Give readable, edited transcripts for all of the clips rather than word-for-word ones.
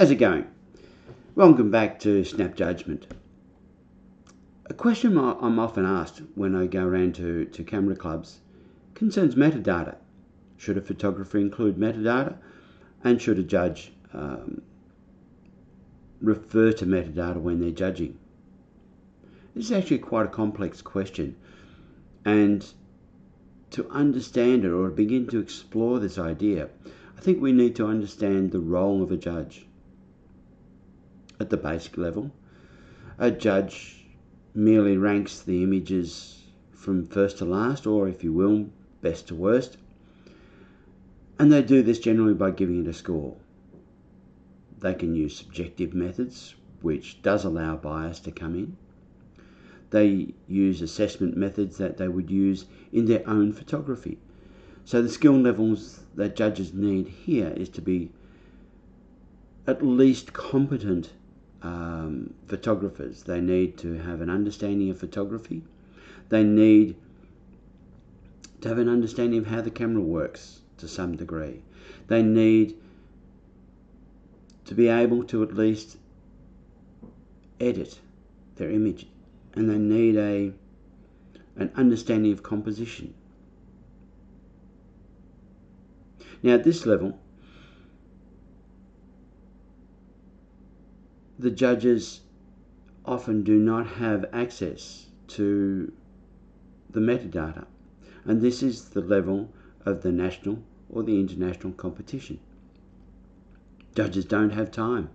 How's it going? Welcome back to Snap Judgment. A question I'm often asked when I go around to camera clubs concerns metadata. Should a photographer include metadata, and should a judge refer to metadata when they're judging? This is actually quite a complex question, and to understand it or begin to explore this idea, I think we need to understand the role of a judge. At the basic level, a judge merely ranks the images from first to last, or if you will, best to worst, and they do this generally by giving it a score. They can use subjective methods, which does allow bias to come in. They use assessment methods that they would use in their own photography. So the skill levels that judges need here is to be at least competent photographers. They need to have an understanding of photography. They need to have an understanding of how the camera works to some degree. They need to be able to at least edit their image, and they need an understanding of composition. Now at this level, the judges often do not have access to the metadata, and this is the level of the national or the international competition. Judges don't have time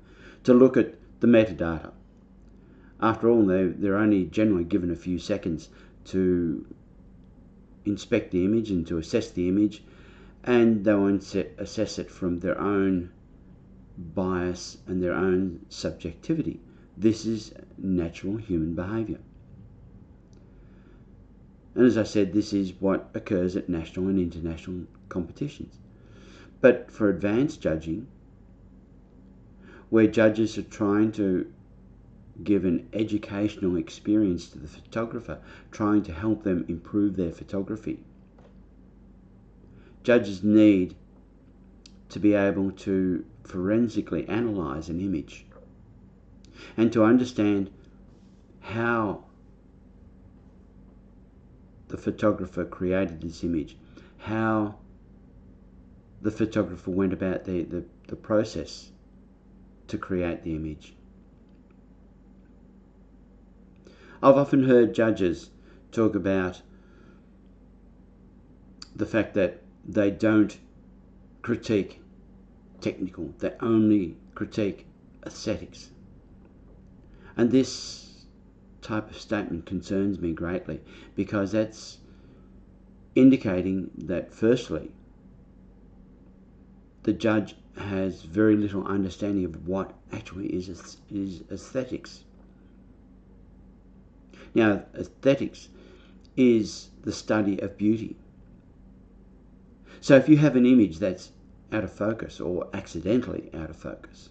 to look at the metadata. After all, they're only generally given a few seconds to inspect the image and to assess the image, and they'll assess it from their own bias and their own subjectivity. This is natural human behaviour. And as I said, this is what occurs at national and international competitions. But for advanced judging, where judges are trying to give an educational experience to the photographer, trying to help them improve their photography, judges need to be able to forensically analyse an image and to understand how the photographer created this image, how the photographer went about the process to create the image. I've often heard judges talk about the fact that they don't critique technical, they only critique aesthetics. And this type of statement concerns me greatly, because that's indicating that firstly, the judge has very little understanding of what actually is aesthetics. Now, aesthetics is the study of beauty. So if you have an image that's out of focus or accidentally out of focus,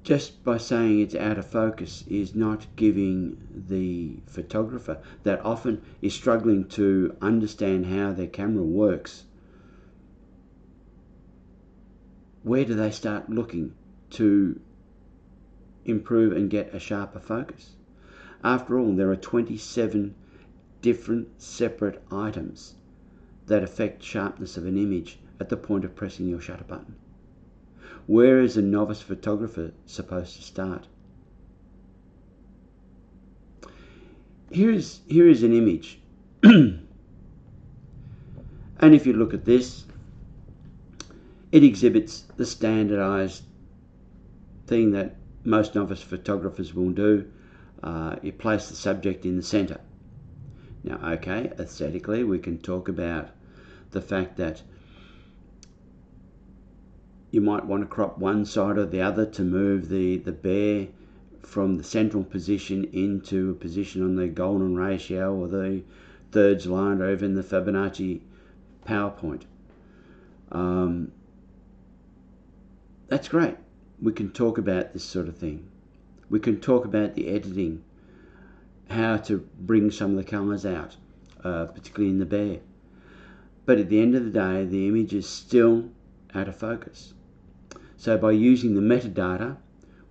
just by saying it's out of focus is not giving the photographer that often is struggling to understand how their camera works, where do they start looking to improve and get a sharper focus? After all, there are 27 different separate items that affect sharpness of an image at the point of pressing your shutter button. Where is a novice photographer supposed to start? Here is an image. And if you look at this, it exhibits the standardized thing that most novice photographers will do. You place the subject in the center. Now, okay, aesthetically, we can talk about the fact that you might want to crop one side or the other to move the bear from the central position into a position on the golden ratio or the thirds line, or even the Fibonacci PowerPoint. That's great. We can talk about this sort of thing. We can talk about the editing, how to bring some of the colours out, particularly in the bear. But at the end of the day, the image is still out of focus. So by using the metadata,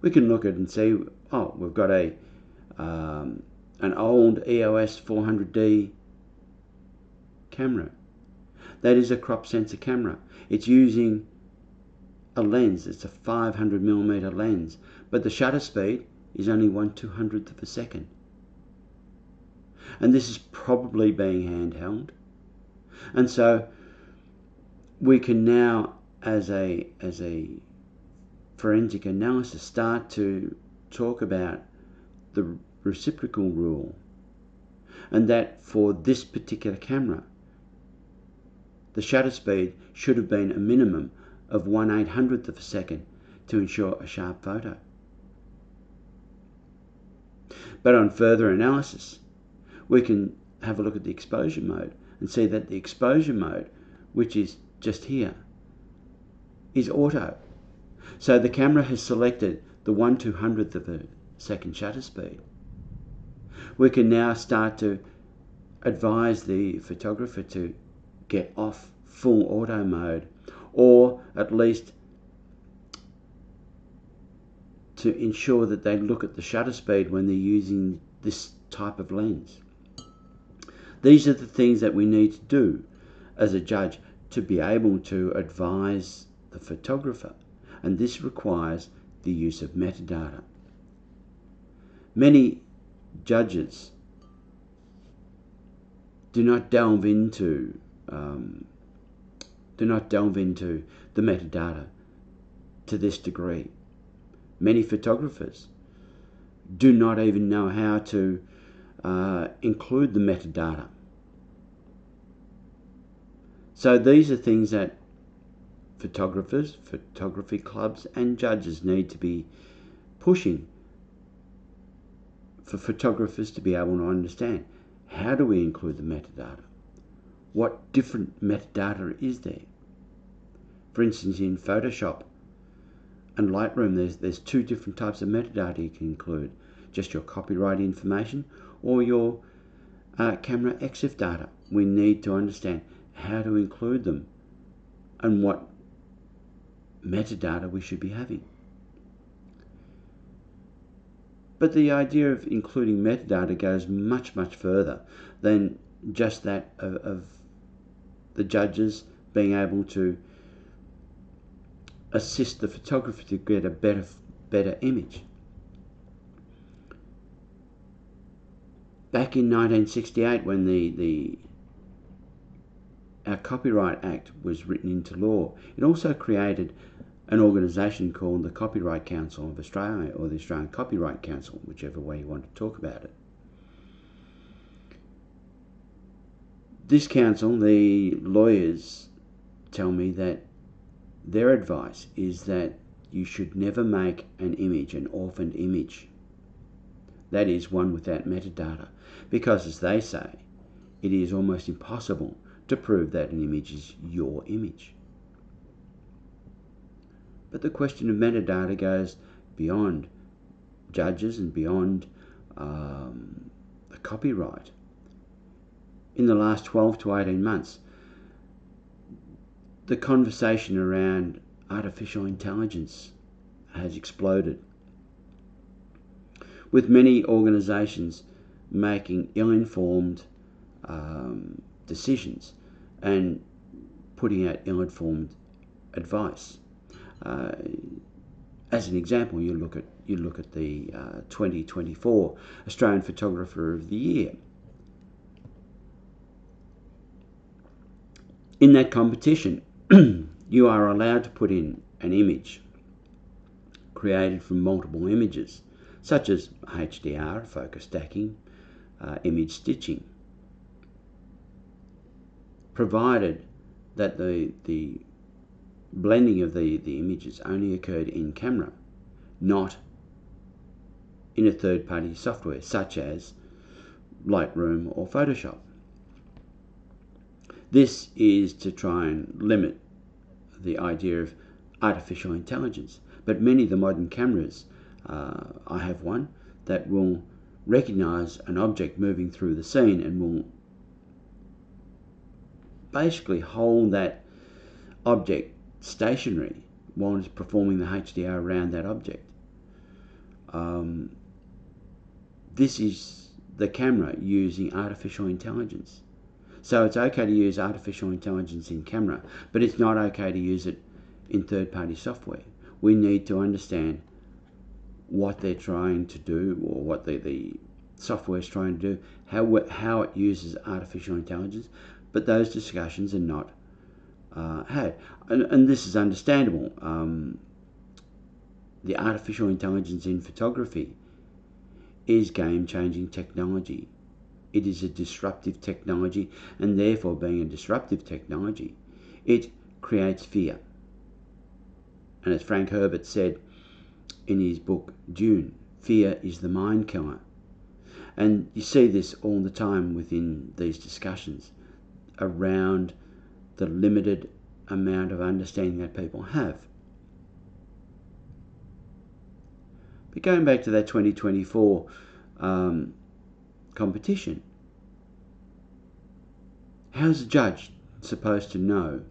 we can look at and see, oh, we've got an old EOS 400D camera. That is a crop sensor camera. It's using a lens. It's a 500mm lens, but the shutter speed is only 1/200th of a second. And this is probably being handheld. And so we can now, as a forensic analysis, start to talk about the reciprocal rule, and that for this particular camera, the shutter speed should have been a minimum of 1/800th of a second to ensure a sharp photo. But on further analysis, we can have a look at the exposure mode and see that the exposure mode, which is just here, is auto. So the camera has selected the 1/200th of a second shutter speed. We can now start to advise the photographer to get off full auto mode, or at least to ensure that they look at the shutter speed when they're using this type of lens. These are the things that we need to do as a judge to be able to advise the photographer, and this requires the use of metadata. Many judges do not delve into the metadata to this degree. Many photographers do not even know how to include the metadata. So these are things that photographers, photography clubs and judges need to be pushing for photographers to be able to understand. How do we include the metadata? What different metadata is there? For instance, in Photoshop and Lightroom, there's two different types of metadata you can include. Just your copyright information or your camera EXIF data. We need to understand how to include them and what metadata we should be having. But the idea of including metadata goes much, much further than just that of the judges being able to assist the photographer to get a better image. Back in 1968, when our Copyright Act was written into law, it also created an organisation called the Copyright Council of Australia, or the Australian Copyright Council, whichever way you want to talk about it. This council, the lawyers tell me that their advice is that you should never make an image an orphaned image. That is, one without metadata, because as they say, it is almost impossible to prove that an image is your image. But the question of metadata goes beyond judges and beyond the copyright. In the last 12 to 18 months, the conversation around artificial intelligence has exploded, with many organisations making ill-informed decisions and putting out ill-informed advice. As an example, you look at the 2024 Australian Photographer of the Year. In that competition, you are allowed to put in an image created from multiple images, such as HDR, focus stacking, image stitching, provided that the blending of the images only occurred in camera, not in a third-party software such as Lightroom or Photoshop. This is to try and limit the idea of artificial intelligence. But many of the modern cameras, I have one that will recognize an object moving through the scene and will basically hold that object stationary while it's performing the HDR around that object. This is the camera using artificial intelligence. So it's okay to use artificial intelligence in camera, but it's not okay to use it in third-party software. We need to understand what they're trying to do, or what the software is trying to do, how it uses artificial intelligence, but those discussions are not had. And this is understandable. The artificial intelligence in photography is game-changing technology. It is a disruptive technology, and therefore, being a disruptive technology, it creates fear. And as Frank Herbert said in his book Dune, fear is the mind killer. And you see this all the time within these discussions around the limited amount of understanding that people have. But going back to that 2024 competition, how's a judge supposed to know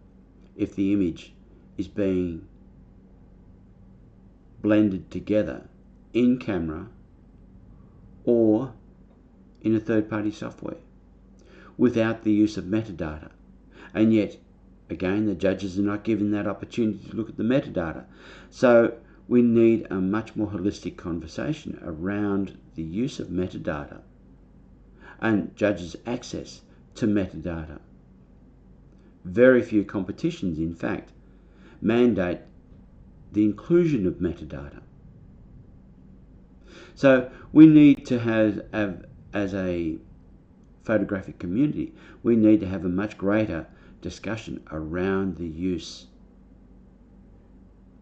if the image is being blended together in camera or in a third-party software without the use of metadata? And yet, again, the judges are not given that opportunity to look at the metadata. So we need a much more holistic conversation around the use of metadata and judges' access to metadata. Very few competitions, in fact, mandate the inclusion of metadata. So we need to have, as a photographic community, we need to have a much greater discussion around the use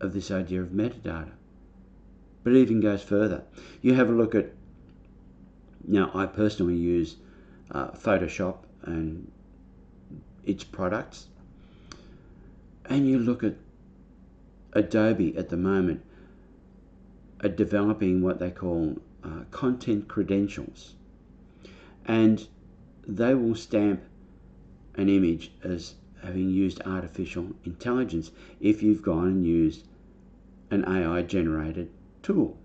of this idea of metadata. But it even goes further. You have a look at, now I personally use Photoshop and its products, and you look at Adobe at the moment are developing what they call content credentials, and they will stamp an image as having used artificial intelligence if you've gone and used an AI generated tool.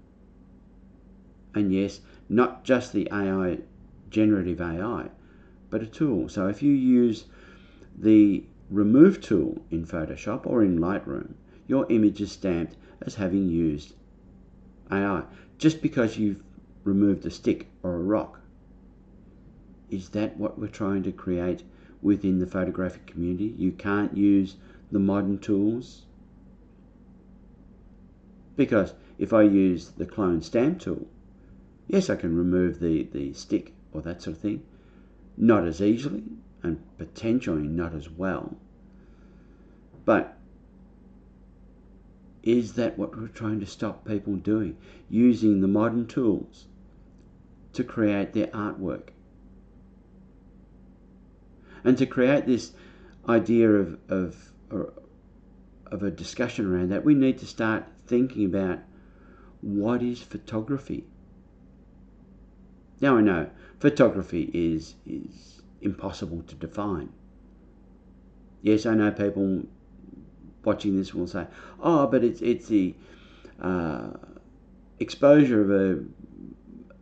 And yes, not just the AI, generative AI, but a tool. So if you use the remove tool in Photoshop or in Lightroom, your image is stamped as having used AI just because you've removed a stick or a rock. Is that what we're trying to create within the photographic community? You can't use the modern tools? Because if I use the clone stamp tool, yes, I can remove the stick or that sort of thing. Not as easily and potentially not as well. But is that what we're trying to stop people doing? Using the modern tools to create their artwork. And to create this idea of a discussion around that, we need to start thinking about what is photography. Now I know photography is impossible to define. Yes, I know people watching this will say, oh, but it's the exposure of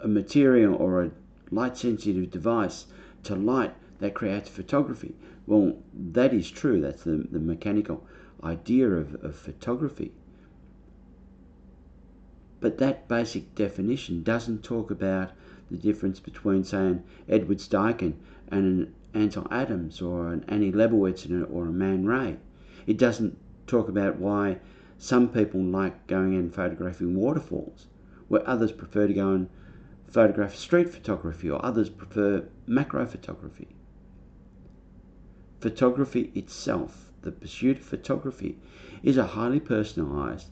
a material or a light sensitive device to light that creates photography. Well, that is true. That's the mechanical idea of photography. But that basic definition doesn't talk about the difference between, say, an Edward Steichen and an Ansel Adams or an Annie Leibovitz or a Man Ray. It doesn't talk about why some people like going and photographing waterfalls, where others prefer to go and photograph street photography, or others prefer macro photography. Photography itself, the pursuit of photography, is a highly personalized,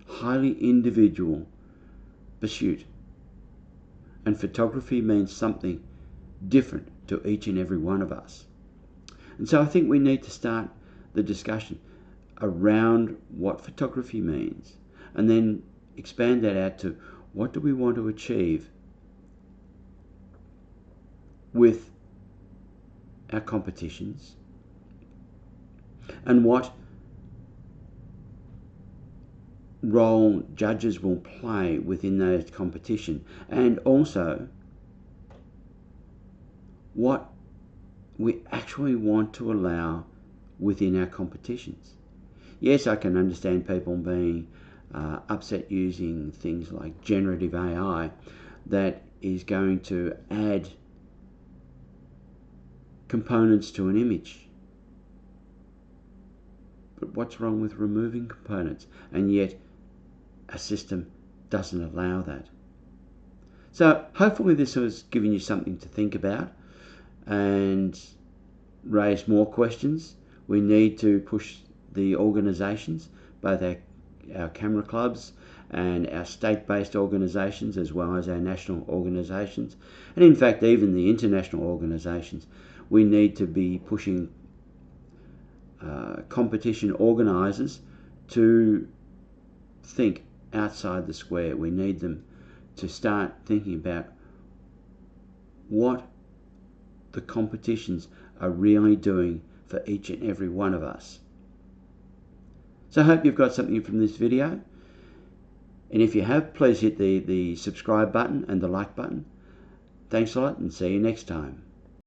highly individual pursuit. And photography means something different to each and every one of us. And so I think we need to start the discussion around what photography means, and then expand that out to what do we want to achieve with our competitions, and what role judges will play within those competition, and also what we actually want to allow within our competitions. Yes, I can understand people being upset using things like generative AI that is going to add components to an image. But what's wrong with removing components? And yet a system doesn't allow that. So hopefully this has given you something to think about and raise more questions. We need to push the organisations, both our camera clubs and our state-based organisations, as well as our national organisations, and in fact even the international organisations. We need to be pushing competition organisers to think outside the square. We need them to start thinking about what the competitions are really doing for each and every one of us. So I hope you've got something from this video, and if you have, please hit the subscribe button and the like button. Thanks a lot, and see you next time.